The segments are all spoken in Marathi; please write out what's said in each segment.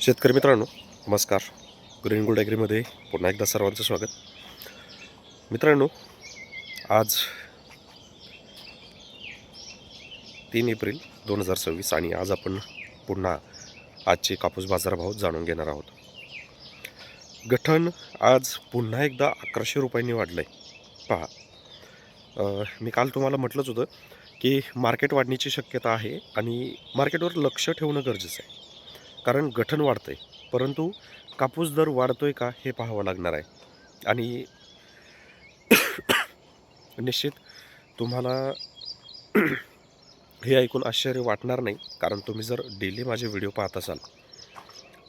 शेतकरी मित्रांनो, नमस्कार. ग्रीन गोल्ड ॲग्रीमध्ये पुन्हा एकदा सर्वांचं स्वागत. मित्रांनो, आज 3 एप्रिल 2026 आणि आज आपण पुन्हा आजचे कापूस बाजारभाव जाणून घेणार आहोत. गठण आज पुन्हा एकदा 1100 रुपयांनी वाढलं आहे. पहा, मी काल तुम्हाला म्हटलंच होतं की मार्केट वाढण्याची शक्यता आहे आणि मार्केटवर लक्ष ठेवणं गरजेचं आहे. कारण गठण वाढतं आहे, परंतु कापूस दर वाढतोय का हे पाहावं लागणार आहे. आणि निश्चित तुम्हाला हे ऐकून आश्चर्य वाटणार नाही, कारण तुम्ही जर डेली माझे व्हिडिओ पाहत असाल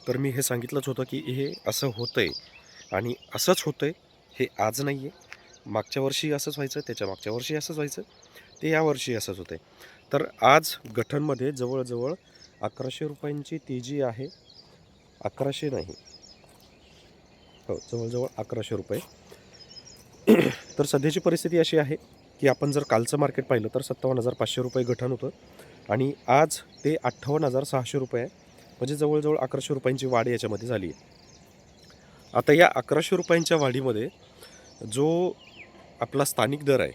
तर मी हे सांगितलंच होतं की हे असं होतं आहे आणि असंच होतं आहे. हे आज नाही आहे, मागच्या वर्षी असंच व्हायचं, त्याच्या मागच्या वर्षी असंच व्हायचं, ते यावर्षी असंच होतं आहे. तर आज गठणमध्ये जवळजवळ 1100 रुपयांची तेजी आहे. 1100 नाही, हो, जवळजवळ 1100 रुपये. तर सध्याची परिस्थिती अशी आहे की आपण जर कालचं मार्केट पाहिलं तर 57,500 रुपये गठण होतं आणि आज ते 58,600 रुपये आहे. म्हणजे जवळजवळ 1100 रुपयांची वाढ याच्यामध्ये झाली आहे. आता या 1100 रुपयांच्या वाढीमध्ये जो आपला स्थानिक दर आहे,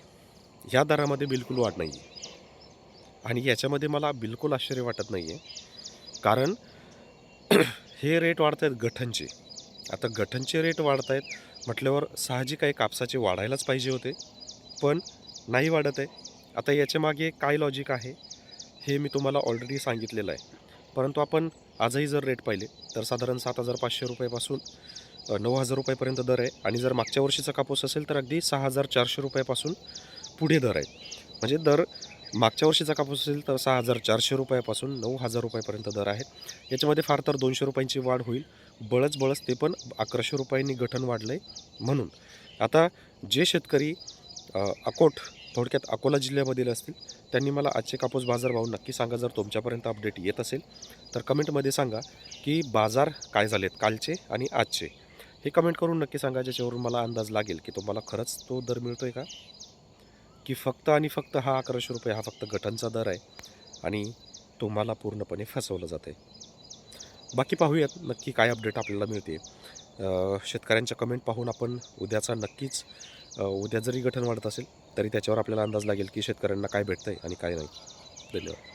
ह्या दरामध्ये बिलकुल वाढ नाही आहे आणि याच्यामध्ये मला बिलकुल आश्चर्य वाटत नाही आहे. कारण हे रेट वाढत आहेत गठणचे. आता गठणचे रेट वाढत आहेत म्हटल्यावर साहजिक आहे कापसाचे वाढायलाच पाहिजे होते, पण नाही वाढत आहे. आता याच्यामागे काय लॉजिक आहे हे मी तुम्हाला ऑलरेडी सांगितलेलं आहे. परंतु आपण आजही जर रेट पाहिले तर साधारण 7,500 रुपयापासून 9,000 रुपयापर्यंत दर आहे आणि जर मागच्या वर्षीचा कापूस असेल तर अगदी 6,400 रुपयापासून पुढे दर आहे. म्हणजे दर मागच्या वर्षीचा कापूस असेल तर 6,400 रुपयापासून 9,000 रुपयापर्यंत दर आहेत. याच्यामध्ये फार तर 200 रुपयांची वाढ होईल, बळच ते पण 1100 रुपयांनी गठण वाढलं आहे. म्हणून आता जे शेतकरी थोडक्यात अकोला जिल्ह्यामधील असतील त्यांनी मला आजचे कापूस बाजारभाव नक्की सांगा. जर तुमच्यापर्यंत अपडेट येत असेल तर कमेंटमध्ये सांगा की बाजार काय झालेत कालचे आणि आजचे. हे कमेंट करून नक्की सांगा, ज्याच्यावरून मला अंदाज लागेल की तुम्हाला खरंच तो दर मिळतो आहे का, की फक्त आणि फक्त हा 1100 रुपये हा फक्त गठणचा दर आहे आणि तुम्हाला पूर्णपणे फसवलं जातं आहे. बाकी पाहूयात नक्की काय अपडेट आपल्याला मिळते. शेतकऱ्यांच्या कमेंट पाहून आपण उद्याचा नक्कीच उद्या जरी गठण वाढत असेल तरी त्याच्यावर आपल्याला अंदाज लागेल की शेतकऱ्यांना काय भेटतं आहे आणि काय नाही. धन्यवाद.